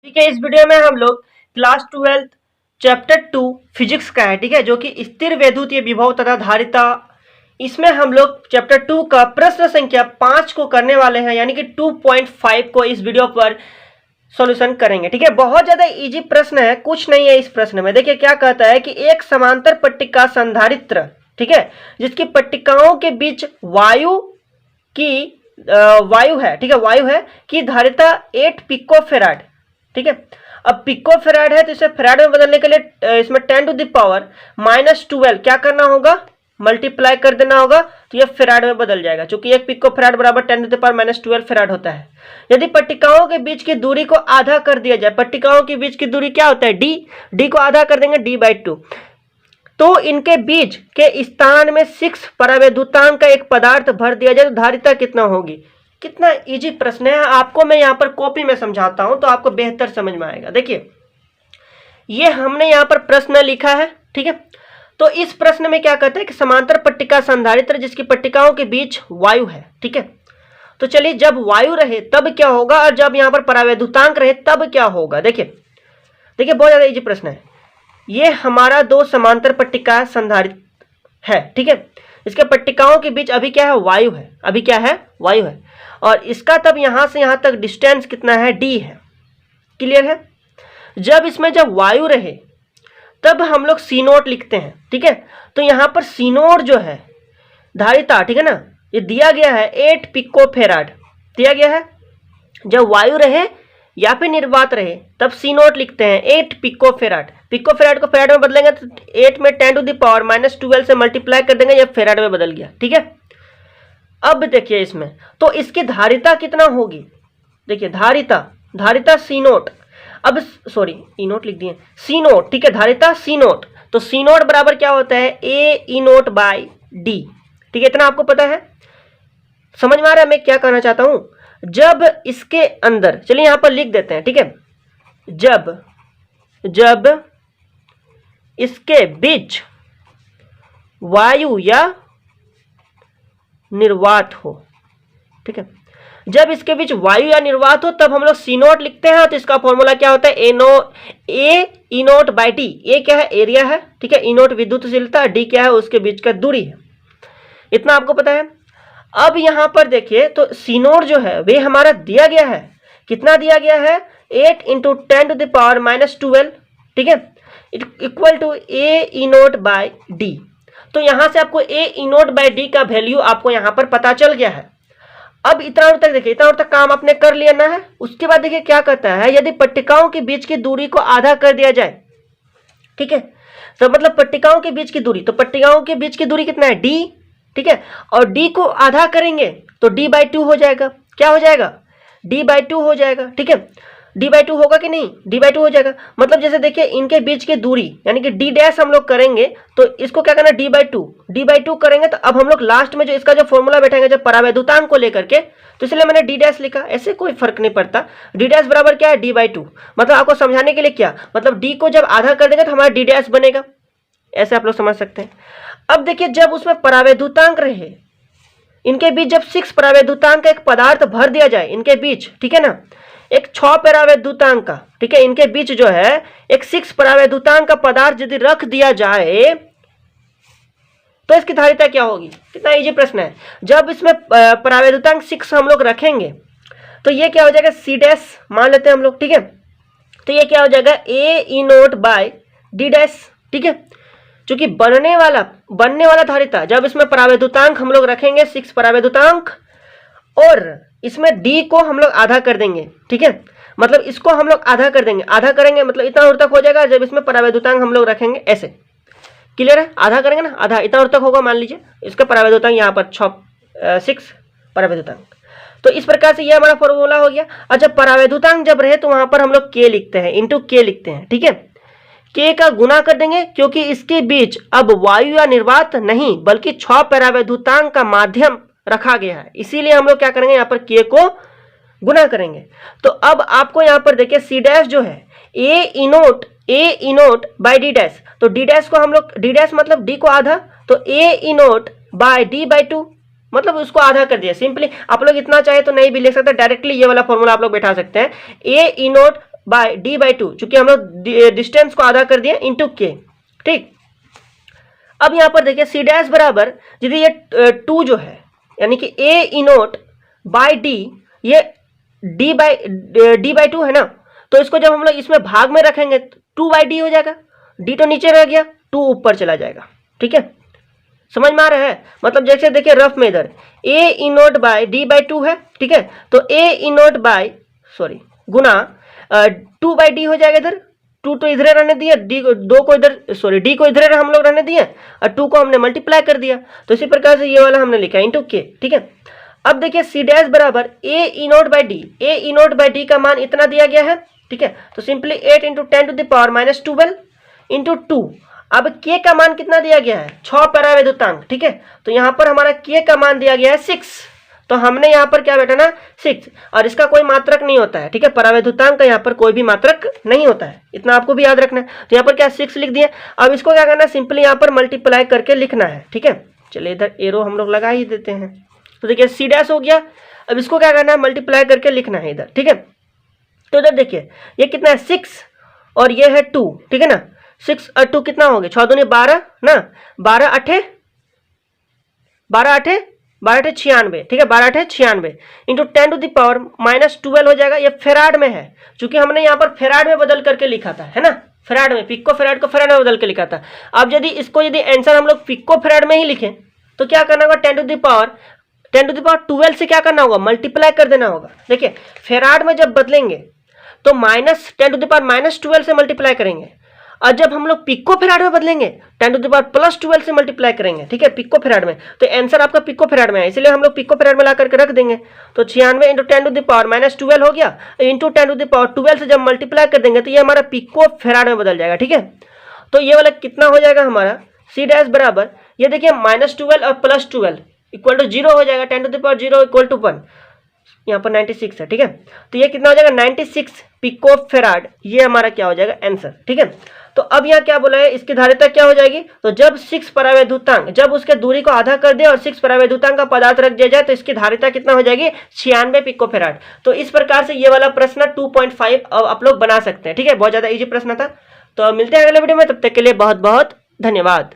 ठीक है, इस वीडियो में हम लोग क्लास 12 चैप्टर 2 फिजिक्स का है। ठीक है, जो कि स्थिर वैद्युतीय विभव तथा धारिता, इसमें हम लोग चैप्टर 2 का प्रश्न संख्या 5 को करने वाले हैं, यानी कि 2.5 को इस वीडियो पर सॉल्यूशन करेंगे। ठीक है, बहुत ज्यादा इजी प्रश्न है, कुछ नहीं है इस प्रश्न में। देखिए क्या कहता है कि एक समांतर पट्टिका संधारित्र, ठीक है, जिसकी पट्टिकाओं के बीच वायु है, ठीक है, वायु है कि धारिता 8 पिकोफेराड। ठीक है, अब पिकोफेराड है तो इसे फेराड में बदलने के लिए इसमें 10 टू द पावर -12 क्या करना होगा, मल्टीप्लाई कर देना होगा, तो ये फेराड में बदल जाएगा, क्योंकि एक पिकोफेराड बराबर 10 टू द पावर -12 फेराड होता है। यदि पट्टिकाओं के बीच की दूरी को आधा कर दिया जाए, पट्टिकाओं के बीच की दूरी क्या होता है, डी को आधा कर देंगे d/2, तो इनके बीच के स्थान में 6 परावैद्युतांक का एक पदार्थ भर दिया जाए तो धारिता कितना होगी। कितना इजी प्रश्न है, आपको मैं यहाँ पर कॉपी में समझाता हूं तो आपको बेहतर समझ में आएगा। देखिए ये हमने यहाँ पर प्रश्न लिखा है, ठीक है, तो इस प्रश्न में क्या कहते हैं कि समांतर पट्टिका संधारित्र जिसकी पट्टिकाओं के बीच वायु है। ठीक है, तो चलिए जब वायु रहे तब क्या होगा और जब यहाँ पर परावैद्युतांक रहे तब क्या होगा। देखिए बहुत ज्यादा इजी प्रश्न है। ये हमारा दो समांतर पट्टिका संधारित्र है, ठीक है, इसके पट्टिकाओं के बीच अभी क्या है, वायु है, अभी क्या है, वायु है, और इसका तब यहां से यहां तक डिस्टेंस कितना है, d है। क्लियर है, जब वायु रहे तब हम लोग C नोट लिखते हैं। ठीक है, तो यहां पर C नोट जो है धारिता, ठीक है ना, ये दिया गया है 8 पिकोफेराड दिया गया है। जब वायु रहे या फिर निर्वात रहे तब C नोट लिखते हैं 8 पिकोफेराड। पिकोफेराड को फेराड में बदलेंगे तो 8 में 10 टू द पावर -12 से मल्टीप्लाई कर देंगे, ये फेराड में बदल गया। ठीक है, अब देखिए इसमें तो इसकी धारिता कितना होगी। देखिए धारिता C नोट, अब सॉरी ई नोट लिख दिए, C नोट, ठीक है, धारिता C नोट, तो C नोट बराबर क्या होता है, A/E0/D। ठीक है, इतना आपको पता है, समझ में आ रहा है मैं क्या कहना चाहता हूं। जब इसके अंदर, चलिए यहां पर लिख देते हैं, ठीक है, जब इसके बीच वायु या निर्वात हो, ठीक है, जब इसके बीच वायु या निर्वात हो तब हम लोग C नोट लिखते हैं। तो इसका फॉर्मूला क्या होता है, A/E0/D। ए क्या है, एरिया है, ठीक है, E नोट विद्युतशीलता, D क्या है, उसके बीच का दूरी है। इतना आपको पता है। अब यहां पर देखिए तो C नोट जो है वे हमारा दिया गया है, कितना दिया गया है, 8 × 10 टू द पावर -12, ठीक है, इक्वल टू A/E0/D। तो यहां से आपको A/E0/D का वैल्यू आपको यहां पर पता चल गया है। अब इतना और तक देखिए, इतना और तक काम आपने कर लिया ना है। उसके बाद देखिए क्या कहता है, यदि पट्टिकाओं के बीच की दूरी को आधा कर दिया जाए, ठीक है, तो मतलब पट्टिकाओं के बीच की दूरी, तो पट्टिकाओं के बीच की दूरी कितना है, d, ठीक है, और d को आधा करेंगे तो d/2 हो जाएगा। क्या हो जाएगा, d/2 हो जाएगा। ठीक है, d/2 होगा कि नहीं, d/2 हो जाएगा। मतलब जैसे देखिए इनके बीच की दूरी यानी कि d' हम लोग करेंगे तो इसको क्या करना, d/2 करेंगे तो अब हम लोग लास्ट में जो इसका जो फॉर्मूला बैठाएंगे जब परावैद्युतांक को लेकर के, तो इसलिए मैंने d' लिखा, ऐसे कोई फर्क नहीं पड़ता। d' बराबर क्या है, d/2। मतलब आपको समझाने के लिए क्या, मतलब d को जब आधा कर देंगे तो हमारा d' बनेगा, ऐसे आप लोग समझ सकते हैं। अब देखिए जब उसमें परावैद्युतांक रहे, इनके बीच जब 6 परावैद्युतांक का एक पदार्थ भर दिया जाए इनके बीच, ठीक है ना, एक 6 परावैद्युतांक का, ठीक है, इनके बीच जो है एक 6 परावैद्युतांक का पदार्थ यदि रख दिया जाए तो इसकी धारिता क्या होगी। कितना इजी प्रश्न है। जब इसमें परावैद्युतांक 6 हम लोग रखेंगे तो ये क्या हो जाएगा, C' मान लेते हैं हम लोग, ठीक है, तो ये क्या हो जाएगा, A/E0/D'। ठीक है, चूंकि बनने वाला धारिता, जब इसमें परावैद्युतांक हम लोग रखेंगे 6 परावैद्युतांक और इसमें d को हम लोग आधा कर देंगे, ठीक है, मतलब इसको हम लोग आधा कर देंगे, आधा करेंगे मतलब इतना दूर तक हो जाएगा जब इसमें परावैद्युतांक हम लोग रखेंगे ऐसे। क्लियर है, आधा करेंगे ना, आधा इतना दूर तक होगा, मान लीजिए इसका परावैद्युतांक यहाँ पर 6 परावैद्युतांक। तो इस प्रकार से ये हमारा फॉर्मूला हो गया। और जब परावैद्युतांक जब रहे तो वहां पर हम लोग k लिखते हैं, इंटू k लिखते हैं, ठीक है, k का गुना कर देंगे क्योंकि इसके बीच अब वायु या निर्वात नहीं बल्कि 6 परावैद्युतांक का माध्यम रखा गया है, इसीलिए हम लोग क्या करेंगे, यहाँ पर k को गुना करेंगे। तो अब आपको यहाँ पर देखिए C' जो है A/E0/D', तो D' को हम लोग, D' मतलब d को आधा, तो A/E0/D/2 मतलब उसको आधा कर दिया। सिंपली आप लोग इतना चाहे तो नहीं भी लिख सकते, डायरेक्टली ये वाला फॉर्मूला आप लोग बैठा सकते हैं, A/E0 bye D by two, चूंकि हम लोग डिस्टेंस को आधा कर दिए इंटू के। ठीक, अब यहां पर देखिए सी डैश बराबर यदि ये 2 जो है यानी कि ए इनोट बाय डी, ये डी बाई टू है ना, तो इसको जब हम लोग इसमें भाग में रखेंगे 2 बाई डी हो जाएगा, डी तो नीचे रह गया, 2 ऊपर चला जाएगा। ठीक है, समझ में आ रहा है? मतलब जैसे देखिए रफ में इधर ए इनोट बाय डी बाई टू है, ठीक है, तो ए इनोट बाय गुना 2 बाई डी हो जाएगा। इधर 2 तो इधर रहने दिया, डी को इधर डी को इधर हम लोग रहने दिए और 2 को हमने मल्टीप्लाई कर दिया, तो इसी प्रकार से ये वाला हमने लिखा इंटू के। ठीक है, अब देखिए सी डैश बराबर A E naught by D, A E naught by D का मान इतना दिया गया है। ठीक है, तो simply 8 into 10 to the power minus 12 into 2। अब के का मान कितना दिया गया है? 6 परावैद्युतांक। ठीक है, तो यहां पर हमारा के का मान दिया गया है 6, तो हमने यहाँ पर क्या बैठा ना 6, और इसका कोई मात्रक नहीं होता है। ठीक है, परावैद्युतांक का यहाँ पर कोई भी मात्रक नहीं होता है, इतना आपको भी याद रखना है। तो यहाँ पर क्या 6 लिख दिए। अब इसको क्या करना है, सिंपली यहाँ पर मल्टीप्लाई करके लिखना है। ठीक है, चलिए इधर एरो हम लोग लगा ही देते हैं। तो देखिए सी डैश हो गया, अब इसको क्या करना है, मल्टीप्लाई करके लिखना है इधर। ठीक है, तो इधर देखिए ये कितना है 6 और ये है 2। ठीक है ना, 6 और 2 कितना हो गया, 6 दूनी 12 ना, 12 अठे 96। ठीक है, 12 अठे 96 into 10 to the power minus 12 हो जाएगा। ये फेराड में है, चूंकि हमने यहाँ पर फेराड में बदल करके लिखा था, है ना, फेराड में, पिको फेराड को फेराड में बदल के लिखा था। अब यदि इसको यदि आंसर हम लोग पिको फेराड में ही लिखें तो क्या करना होगा, 10 टू द पावर 12 से क्या करना होगा, मल्टीप्लाई कर देना होगा। देखिए फेराड में जब बदलेंगे तो minus 10 to the power minus 12 से मल्टीप्लाई करेंगे, और जब हम लोग पिको फेराड में बदलेंगे 10 टू द पावर प्लस 12 से मल्टीप्लाई करेंगे। ठीक है, पिको फेराड में, तो आंसर आपका पिको फेराड में है, इसलिए हम लोग पिको फेराड में ला करके रख देंगे। तो 96 into 10 to the power minus 12 हो गया, इंटू 10 टू द पावर 12 से जब मल्टीप्लाई कर देंगे तो ये हमारा पिको फेराड में बदल जाएगा। ठीक है, तो ये वाला कितना हो जाएगा हमारा, सी डैश बराबर ये देखिए माइनस 12 और प्लस 12 इक्वल टू 0 हो जाएगा, 10 to the power 0 equal to 1, यहाँ पर 96 है। ठीक है, तो ये कितना हो जाएगा 96 पिको फेराड, ये हमारा क्या हो जाएगा आंसर। ठीक है, तो अब यहाँ क्या बोला है, इसकी धारिता क्या हो जाएगी, तो जब 6 परावैद्युतांक जब उसके दूरी को आधा कर दे और 6 परावैद्युतांक का पदार्थ रख दिया जाए तो इसकी धारिता कितना हो जाएगी, 96 पिको फेराड। तो इस प्रकार से ये वाला प्रश्न 2.5 आप लोग बना सकते हैं। ठीक है, बहुत ज्यादा इजी प्रश्न था। तो मिलते हैं अगले वीडियो में, तब तक के लिए बहुत बहुत धन्यवाद।